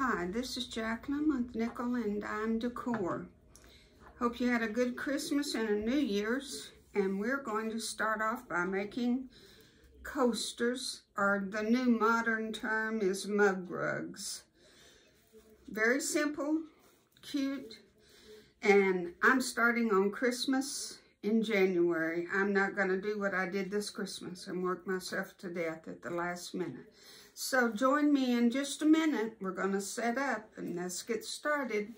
Hi, this is Jacqueline with Nickel and Dime Decor. Hope you had a good Christmas and a New Year's, and we're going to start off by making coasters, or the new modern term is mug rugs. Very simple, cute, and I'm starting on Christmas in January. I'm not going to do what I did this Christmas and work myself to death at the last minute. So join me in just a minute. We're going to set up and let's get started.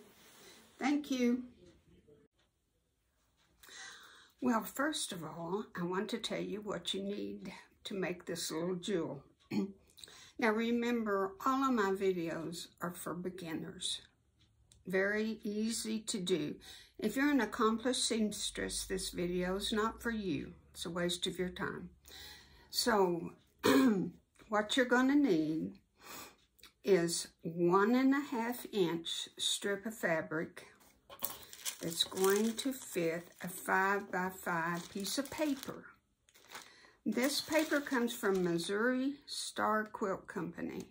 Thank you. Well, first of all, I want to tell you what you need to make this little jewel. Now remember, all of my videos are for beginners. Very easy to do. If you're an accomplished seamstress, this video is not for you. It's a waste of your time. So, what you're going to need is 1.5 inch strip of fabric that's going to fit a 5x5 piece of paper. This paper comes from Missouri Star Quilt Company.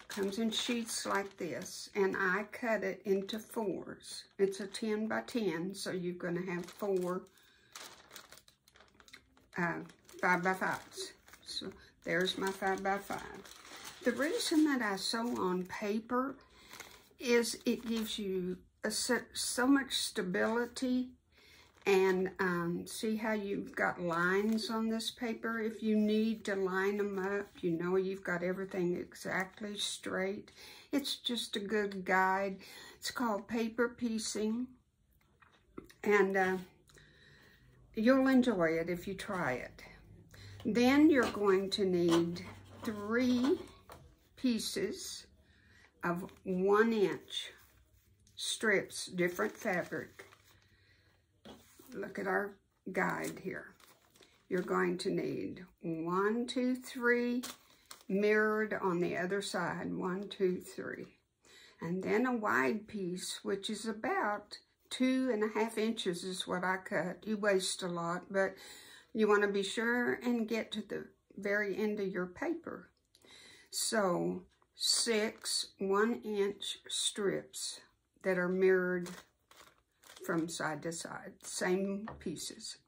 Comes in sheets like this, and I cut it into 4s. It's a 10 by 10, so you're going to have 4 5x5s. So there's my 5x5. The reason that I sew on paper is it gives you so much stability. And see how you've got lines on this paper? If you need to line them up, you know you've got everything exactly straight. It's just a good guide. It's called paper piecing. And you'll enjoy it if you try it. Then you're going to need 3 pieces of 1 inch strips, different fabric. Look at our guide here. You're going to need 1, 2, 3 mirrored on the other side. 1, 2, 3. And then a wide piece, which is about 2.5 inches is what I cut. You waste a lot, but you want to be sure and get to the very end of your paper. So 6 1-inch strips that are mirrored from side to side, same pieces.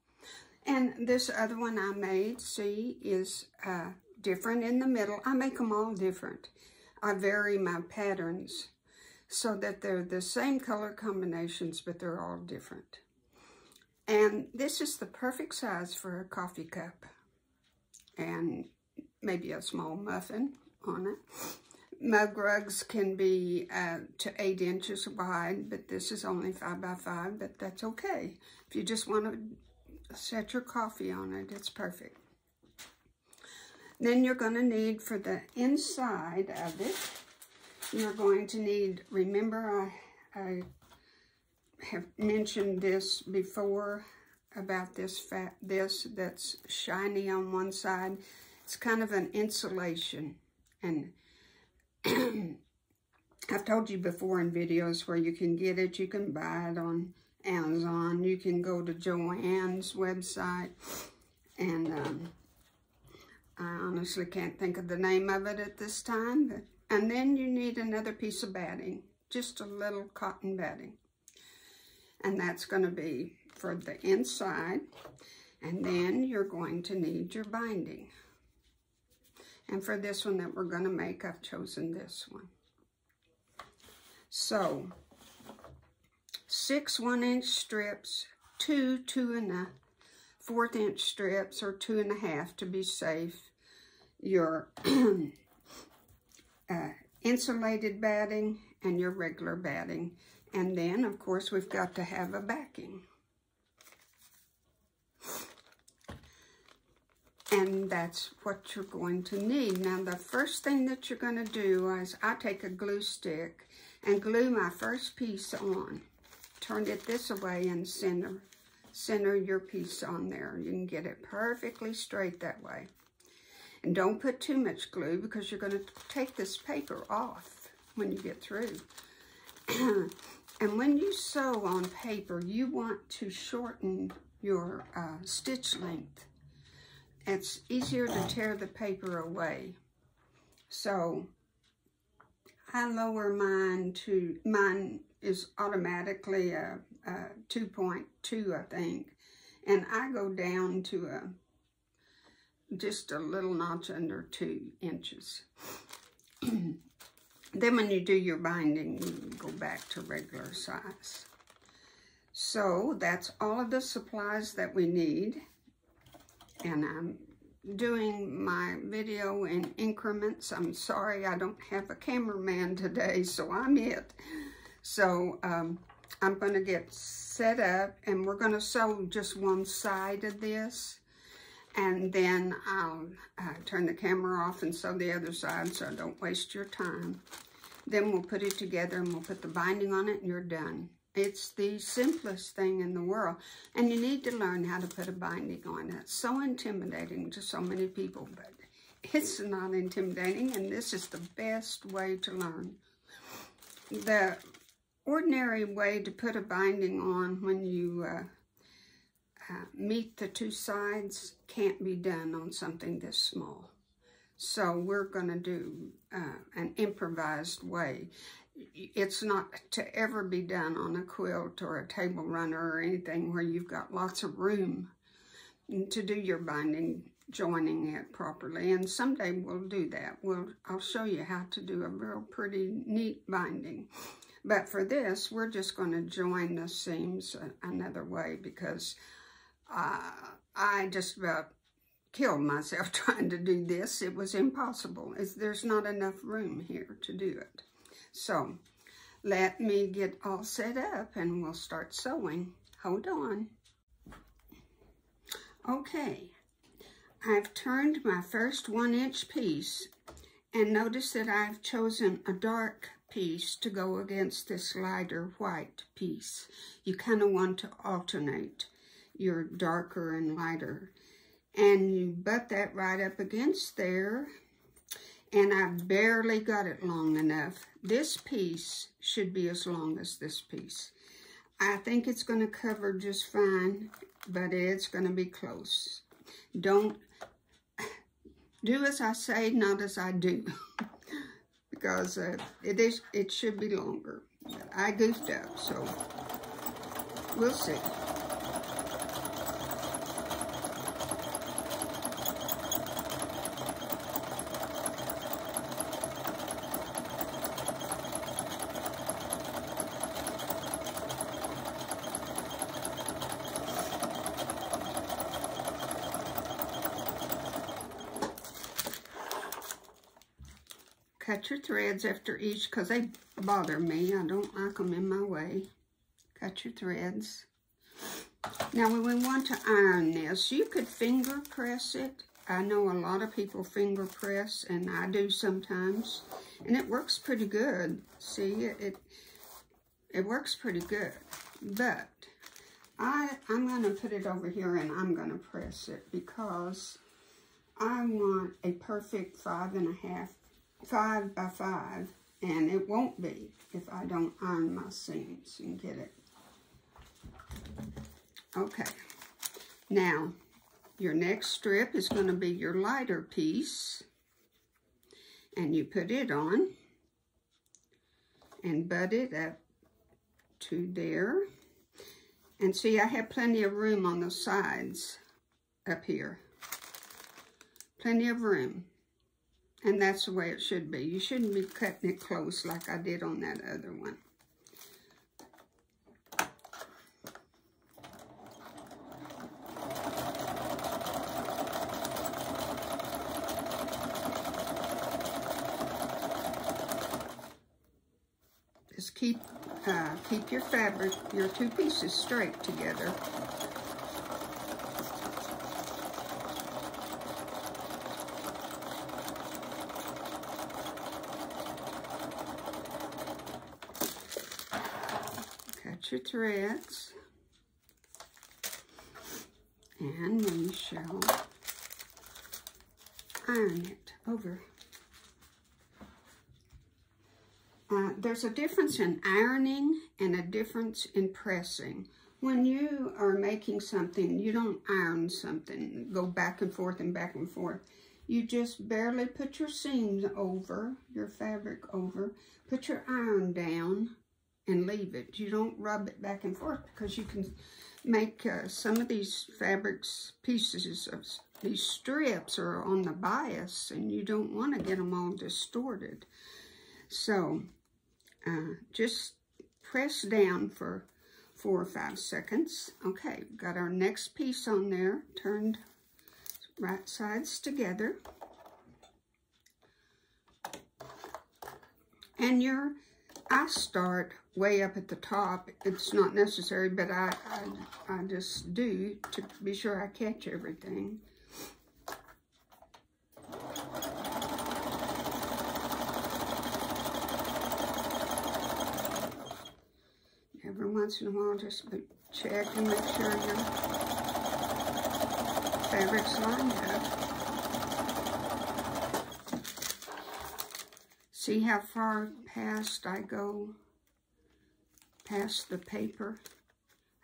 And this other one I made, see, is different in the middle. I make them all different. I vary my patterns so that they're the same color combinations, but they're all different. And this is the perfect size for a coffee cup and maybe a small muffin on it. Mug rugs can be to 8 inches wide, but this is only 5x5, but that's okay. If you just want to set your coffee on it, it's perfect. Then you're going to need, for the inside of it, you're going to need, remember I have mentioned this before about this that's shiny on one side. It's kind of an insulation, and I've told you before in videos where you can get it. You can buy it on Amazon. You can go to Joann's website. And I honestly can't think of the name of it at this time. And then you need another piece of batting. Just a little cotton batting. And that's going to be for the inside. And then you're going to need your binding. And for this one that we're going to make, I've chosen this one. So, 6 1-inch strips, 2 2.25 inch strips, or 2.5 to be safe. Your insulated batting and your regular batting. And then, of course, we've got to have a backing. And that's what you're going to need. Now, the first thing that you're going to do is I take a glue stick and glue my first piece on. Turn it this way and center your piece on there. You can get it perfectly straight that way. And don't put too much glue because you're going to take this paper off when you get through. And when you sew on paper, you want to shorten your stitch length. It's easier to tear the paper away. So I lower mine to, mine is automatically a 2.2, I think. And I go down to just a little notch under 2 inches. Then when you do your binding, you go back to regular size. So that's all of the supplies that we need. And I'm doing my video in increments. I'm sorry I don't have a cameraman today, so I'm it. So I'm going to get set up, and we're going to sew just one side of this. And then I'll turn the camera off and sew the other side so don't waste your time. Then we'll put it together and we'll put the binding on it and you're done. It's the simplest thing in the world. And you need to learn how to put a binding on. It's so intimidating to so many people, but it's not intimidating, and this is the best way to learn. The ordinary way to put a binding on when you meet the 2 sides can't be done on something this small. So we're going to do an improvised way. It's not to ever be done on a quilt or a table runner or anything where you've got lots of room to do your binding, joining it properly. And someday we'll do that. I'll show you how to do a real pretty neat binding. But for this, we're just going to join the seams another way, because I just about killed myself trying to do this. It was impossible. There's not enough room here to do it. So let me get all set up and we'll start sewing. Hold on. Okay, I've turned my first 1-inch piece, and notice that I've chosen a dark piece to go against this lighter white piece. You kind of want to alternate your darker and lighter. And you butt that right up against there. And I barely got it long enough. This piece should be as long as this piece. I think it's going to cover just fine, but it's going to be close. Don't do as I say, not as I do. Because it should be longer. But I goofed up, so we'll see. Cut your threads after each, because they bother me. I don't like them in my way. Cut your threads. Now we want to iron this. You could finger press it. I know a lot of people finger press, and I do sometimes. And it works pretty good. See, it works pretty good. But I'm going to put it over here and I'm going to press it, because I want a perfect 5 by 5, and it won't be if I don't iron my seams and get it. Okay, now your next strip is going to be your lighter piece, and you put it on and butt it up to there. And see, I have plenty of room on the sides up here. Plenty of room. And that's the way it should be. You shouldn't be cutting it close like I did on that other one. Just keep your fabric, your 2 pieces straight together. Your threads, and we shall iron it over. There's a difference in ironing and a difference in pressing. When you are making something, you don't iron something, go back and forth and back and forth. You just barely put your seams over, your fabric over, put your iron down, and leave it. You don't rub it back and forth because you can make some of these fabrics, pieces of these strips are on the bias, and you don't want to get them all distorted. So just press down for 4 or 5 seconds. Okay, got our next piece on there, turned right sides together. And I start way up at the top. It's not necessary, but I just do to be sure I catch everything. Every once in a while, just check and make sure your fabric's lined up. See how far past I go, past the paper?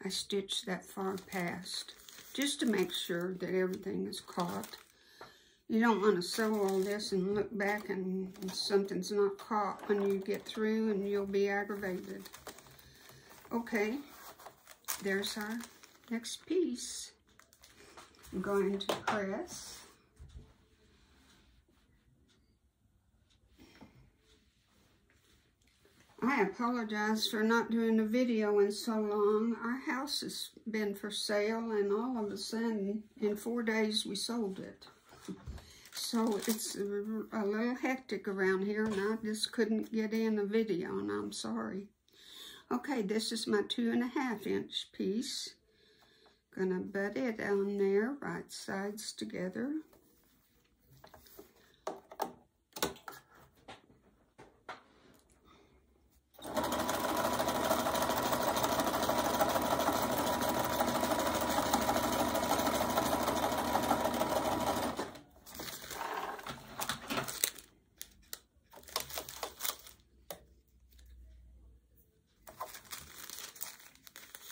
I stitch that far past, just to make sure that everything is caught. You don't want to sew all this and look back and something's not caught when you get through, and you'll be aggravated. Okay, there's our next piece. I'm going to press. I apologize for not doing a video in so long. Our house has been for sale, and all of a sudden, in 4 days, we sold it. So it's a little hectic around here, and I just couldn't get in a video, and I'm sorry. Okay, this is my 2.5 inch piece. Gonna butt it on there, right sides together.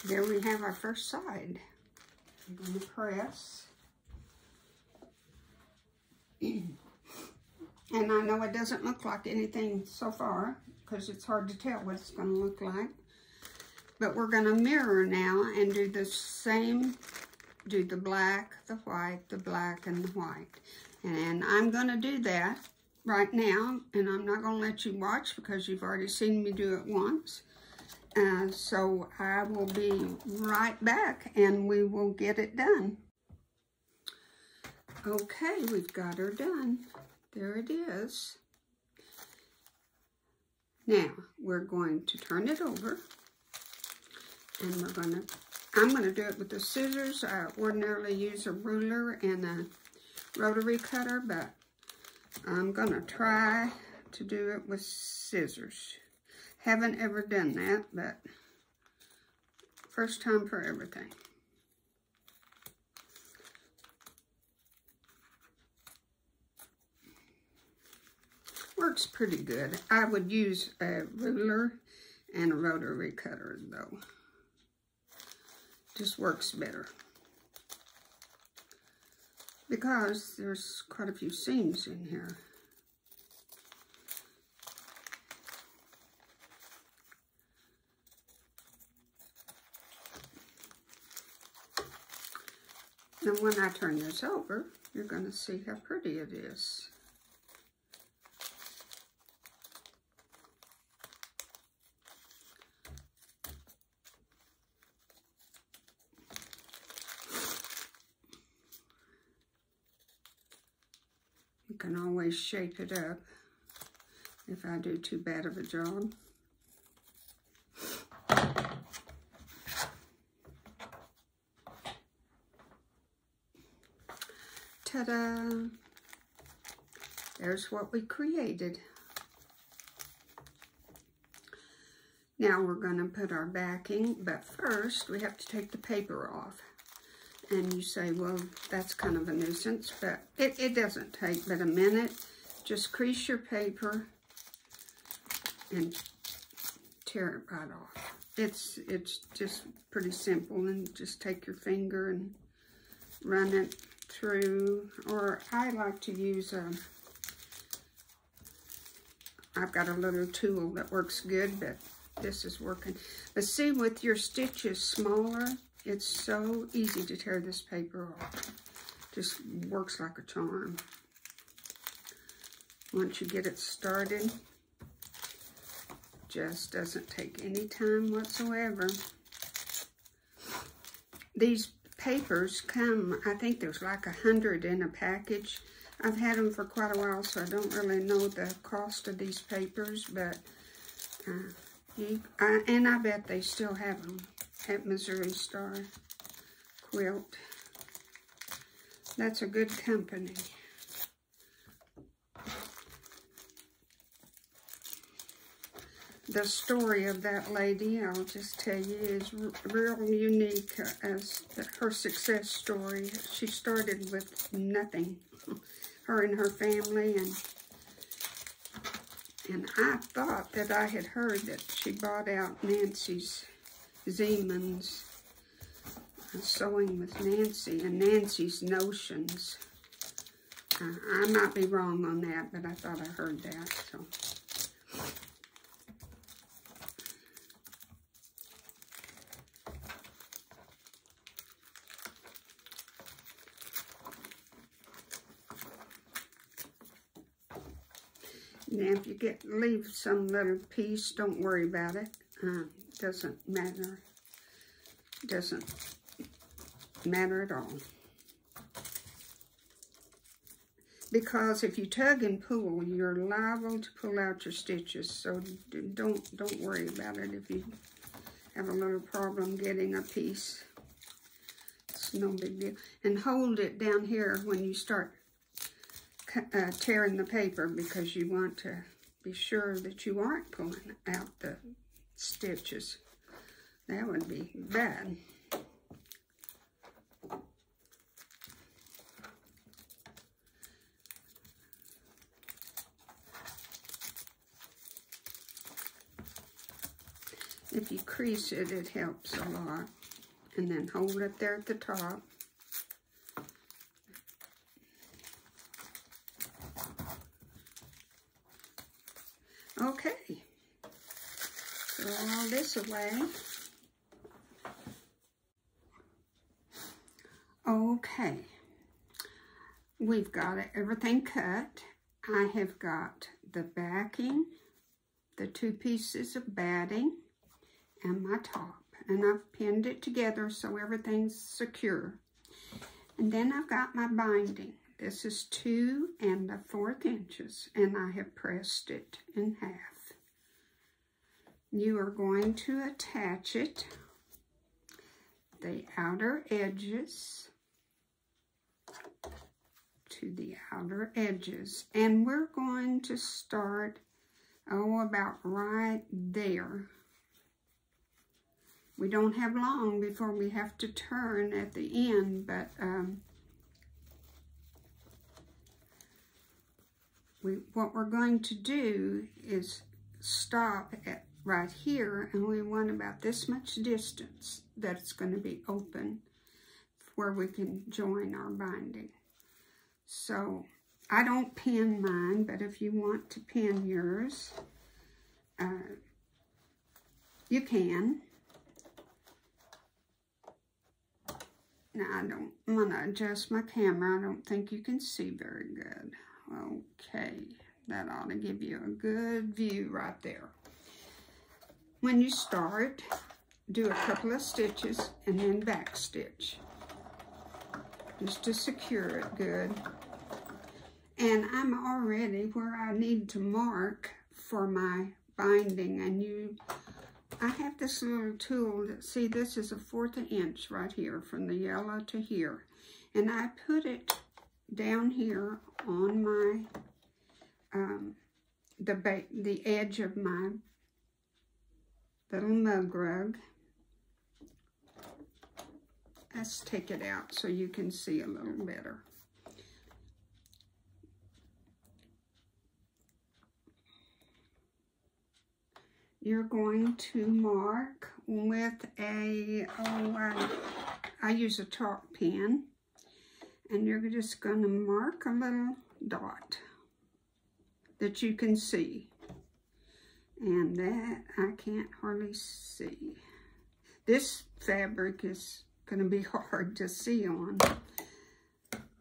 There we have our first side. I'm going to press. And I know it doesn't look like anything so far because it's hard to tell what it's going to look like. But we're going to mirror now and do the same, do the black, the white, the black, and the white. And I'm going to do that right now, and I'm not going to let you watch because you've already seen me do it once. So I will be right back and we will get it done. Okay, we've got her done. There it is. Now we're going to turn it over, and I'm going to do it with the scissors. I ordinarily use a ruler and a rotary cutter, but I'm going to try to do it with scissors. Haven't ever done that, but first time for everything. Works pretty good. I would use a ruler and a rotary cutter, though. Just works better. Because there's quite a few seams in here. And when I turn this over, you're going to see how pretty it is. You can always shape it up if I do too bad of a job. Ta-da! There's what we created. Now we're going to put our backing, but first we have to take the paper off. And you say, well, that's kind of a nuisance, but it doesn't take but a minute. Just crease your paper and tear it right off. It's just pretty simple, and just take your finger and run it through, or I like to use I've got a little tool that works good, but this is working. But see, with your stitches smaller, it's so easy to tear this paper off. Just works like a charm. Once you get it started, just doesn't take any time whatsoever. These papers come, I think there's like 100 in a package. I've had them for quite a while, so I don't really know the cost of these papers, but and I bet they still have them at Missouri Star Quilt. That's a good company. The story of that lady, I'll just tell you, is real unique as her success story. She started with nothing, her and her family, and I thought that I had heard that she bought out Nancy's Zeman's Sewing with Nancy and Nancy's Notions. I might be wrong on that, but I thought I heard that, so. Now, if you leave some little piece, don't worry about it. Doesn't matter. Doesn't matter at all. Because if you tug and pull, you're liable to pull out your stitches. So don't worry about it if you have a little problem getting a piece. It's no big deal. And hold it down here when you start tearing the paper, because you want to be sure that you aren't pulling out the stitches. That would be bad. If you crease it, it helps a lot. And then hold it there at the top. Okay, throw all this away. Okay, we've got everything cut. I have got the backing, the 2 pieces of batting, and my top. And I've pinned it together so everything's secure. And then I've got my binding. This is 2 1/4 inches, and I have pressed it in half. You are going to attach it, the outer edges to the outer edges, and we're going to start, about right there. We don't have long before we have to turn at the end, but what we're going to do is stop at right here, and we want about this much distance that it's going to be open where we can join our binding. So I don't pin mine, but if you want to pin yours, you can. Now I'm going to adjust my camera. I don't think you can see very good. Okay, that ought to give you a good view right there. When you start, do a couple of stitches and then back stitch, just to secure it good. And I'm already where I need to mark for my binding, and I have this little tool that, see, this is a 1/4 inch right here from the yellow to here, and I put it down here on my the edge of my little mug rug. Let's take it out so you can see a little better. You're going to mark with I use a chalk pen, And you're just going to mark a little dot that you can see. And that I can't hardly see. This fabric is going to be hard to see on.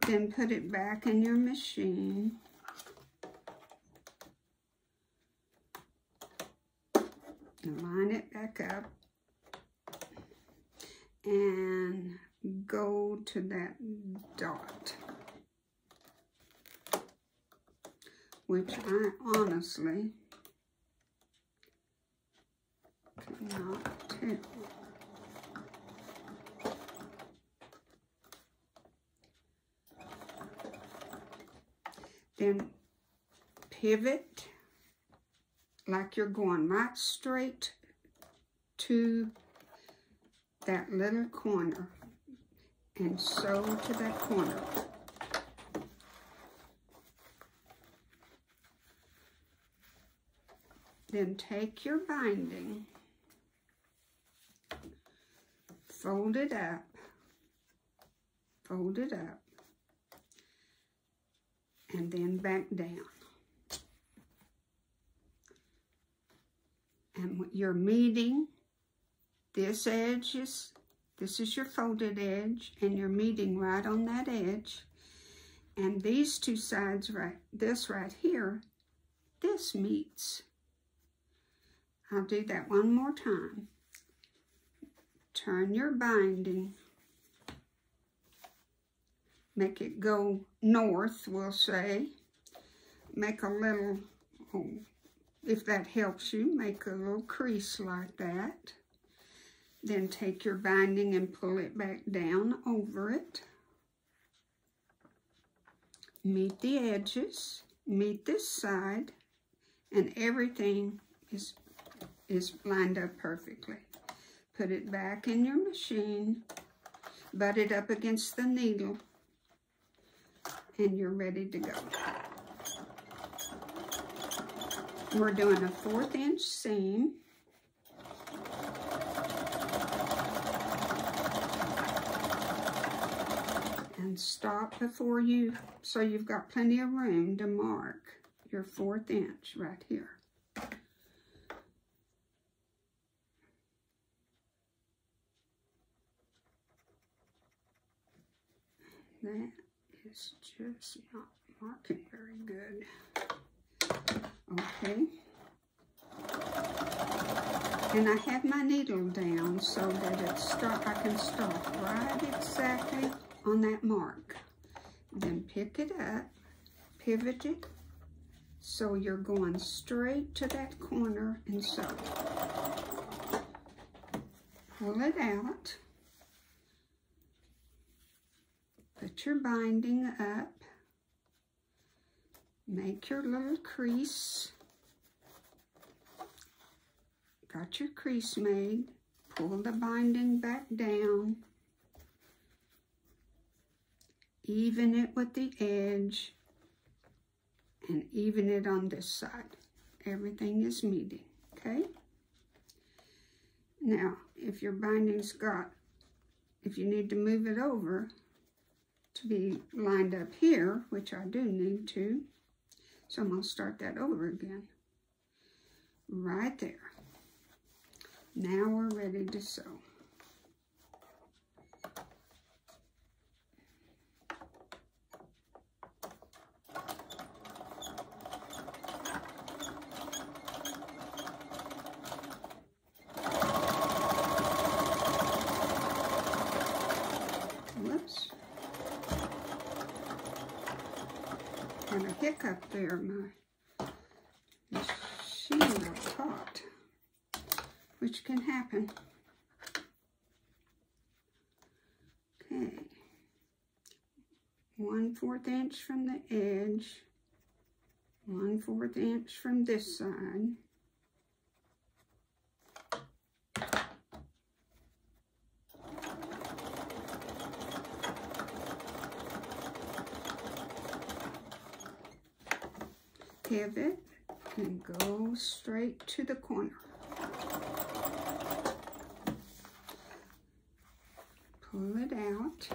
Then put it back in your machine. And line it back up. And go to that dot, which I honestly cannot tell. Then pivot like you're going right straight to that little corner and sew to that corner. Then take your binding, fold it up, and then back down. And you're meeting, this is your folded edge, and you're meeting right on that edge. And these two sides, this right here, this meets. I'll do that one more time. Turn your binding. Make it go north, we'll say. Make a little, if that helps you, make a little crease like that. Then take your binding and pull it back down over it. Meet the edges, meet this side, and everything is lined up perfectly. Put it back in your machine, butt it up against the needle, and you're ready to go. We're doing a 1/4 inch seam. And stop before you, so you've got plenty of room to mark your 1/4 inch right here. That is just not marking very good. Okay. And I have my needle down so that I can stop right exactly on that mark. Then pick it up, pivot it, so you're going straight to that corner and sew. Pull it out. Put your binding up. Make your little crease. Got your crease made. Pull the binding back down. Even it with the edge. And even it on this side. Everything is meeting, okay? Now, if your binding's if you need to move it over to be lined up here, which I do need to, so I'm going to start that over again. Right there. Now we're ready to sew. Whoops. Got a hiccup there. My machine got caught, which can happen. Okay. 1/4 inch from the edge. 1/4 inch from this side. Pivot and go straight to the corner. Pull it out.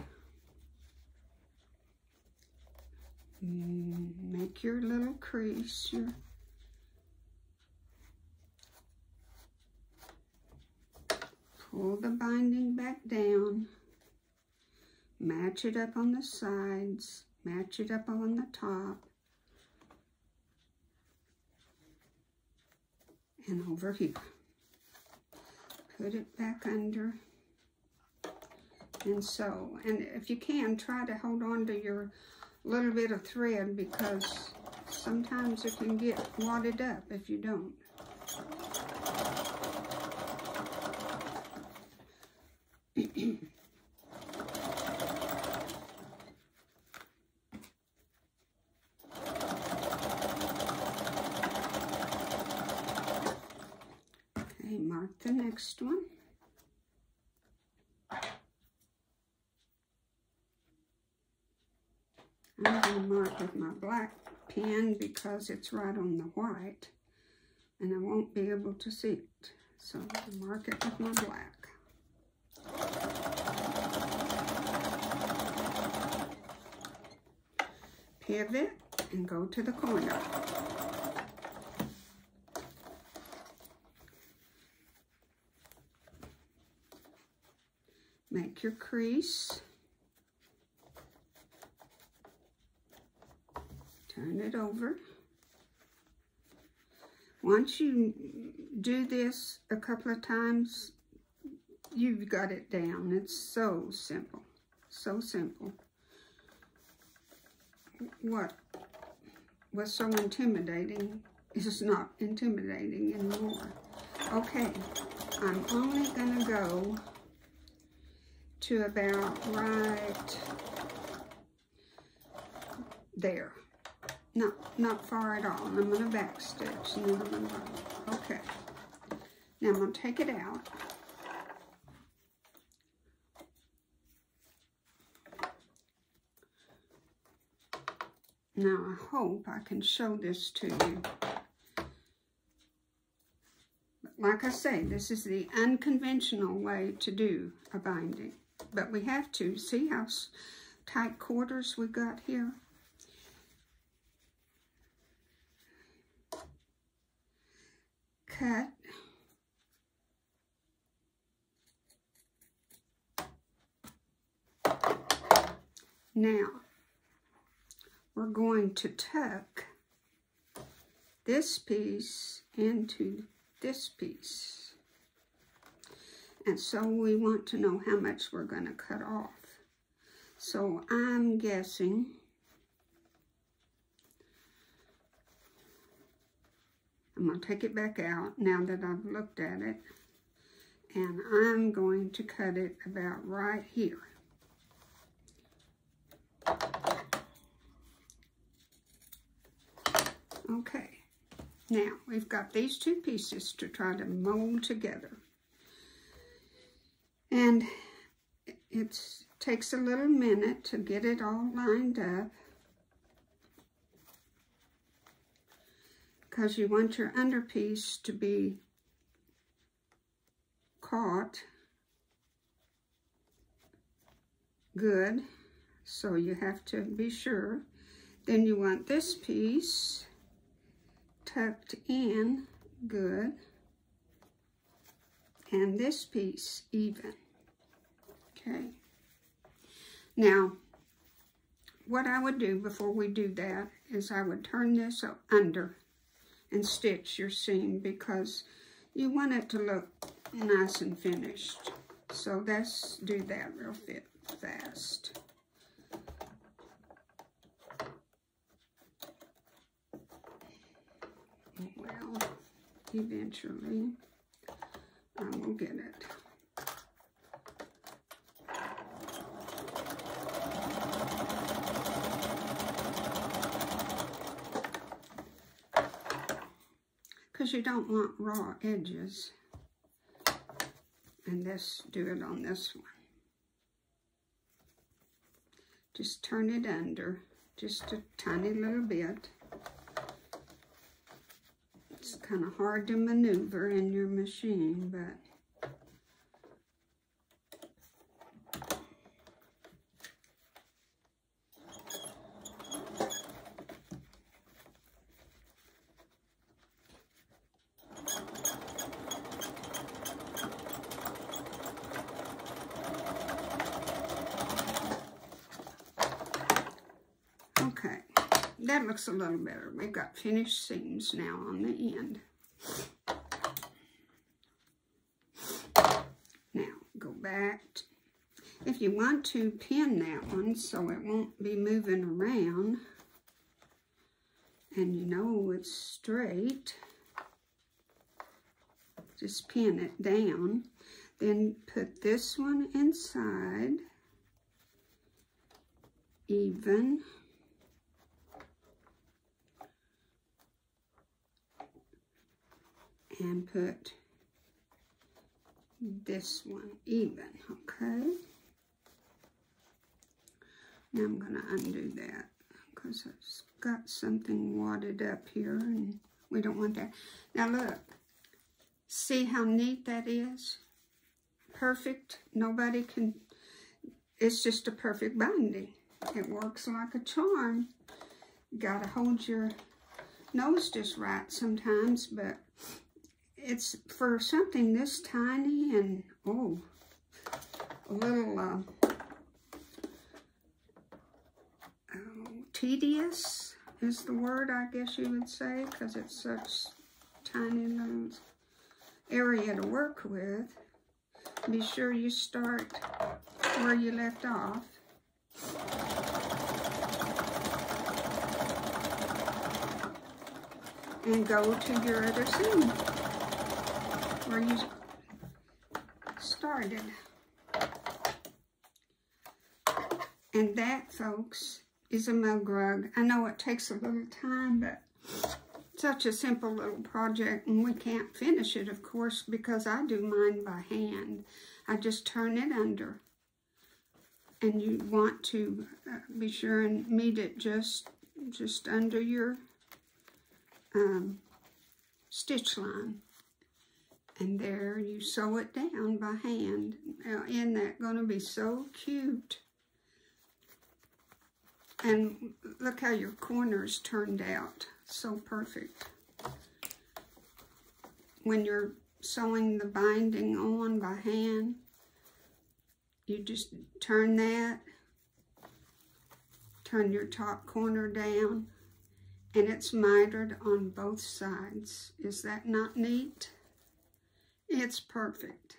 Make your little crease. Pull the binding back down. Match it up on the sides. Match it up on the top. And over here. Put it back under. And sew. And if you can, try to hold on to your little bit of thread, because sometimes it can get wadded up if you don't. Okay, mark the next one. I'm going to mark with my black pen because it's right on the white and I won't be able to see it. So I'll mark it with my black. Pivot and go to the corner. Make your crease. Turn it over. Once you do this a couple of times, you've got it down. It's so simple. So simple. What was so intimidating is not intimidating anymore. Okay, I'm only going to go to about right there. No, not far at all. I'm going to backstitch and then I'm going to go. Okay. Now I'm going to take it out. Now I hope I can show this to you. But like I say, this is the unconventional way to do a binding. But we have to. See how tight quarters we got here? Cut. Now, we're going to tuck this piece into this piece. And so we want to know how much we're going to cut off. So I'm guessing I'm going to take it back out now that I've looked at it, and I'm going to cut it about right here. Okay, now we've got these two pieces to try to mold together. And it takes a little minute to get it all lined up, because you want your underpiece to be caught good, so you have to be sure. Then you want this piece tucked in good, and this piece even. Okay. Now, what I would do before we do that is I would turn this under and stitch your seam, because you want it to look nice and finished. So let's do that real fast. Well, eventually I will get it. Because you don't want raw edges. And let's do it on this one. Just turn it under, just a tiny little bit. It's kind of hard to maneuver in your machine, but Okay, that looks a little better. We've got finished seams now on the end. Now, go back. If you want to, pin that one so it won't be moving around. And you know it's straight. Just pin it down. Then put this one inside. Even. And put this one even, okay? Now I'm going to undo that because it's got something wadded up here and we don't want that. Now look, see how neat that is? Perfect. Nobody can, it's just a perfect binding. It works like a charm. You got to hold your nose just right sometimes, but it's for something this tiny and, oh, a little tedious is the word, I guess you would say, because it's such tiny little area to work with. Be sure you start where you left off. And go to your other seam where you started. And that, folks, is a mug rug. I know it takes a little time, but such a simple little project, and we can't finish it, of course, because I do mine by hand. I just turn it under. And you want to be sure and meet it just under your stitch line. And there you sew it down by hand. Now, isn't that going to be so cute? And look how your corners turned out. So perfect. When you're sewing the binding on by hand, you just turn that, turn your top corner down, and it's mitered on both sides. Is that not neat? It's perfect.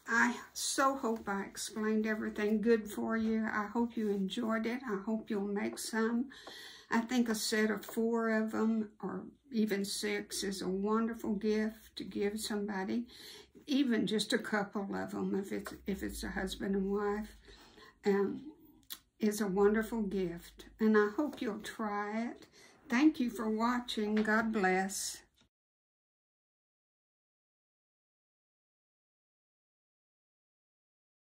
I so hope I explained everything good for you. I hope you enjoyed it. I hope you'll make some. I think a set of 4 of them, or even 6, is a wonderful gift to give somebody. Even just a couple of them, if it's a husband and wife, is a wonderful gift. And I hope you'll try it. Thank you for watching. God bless.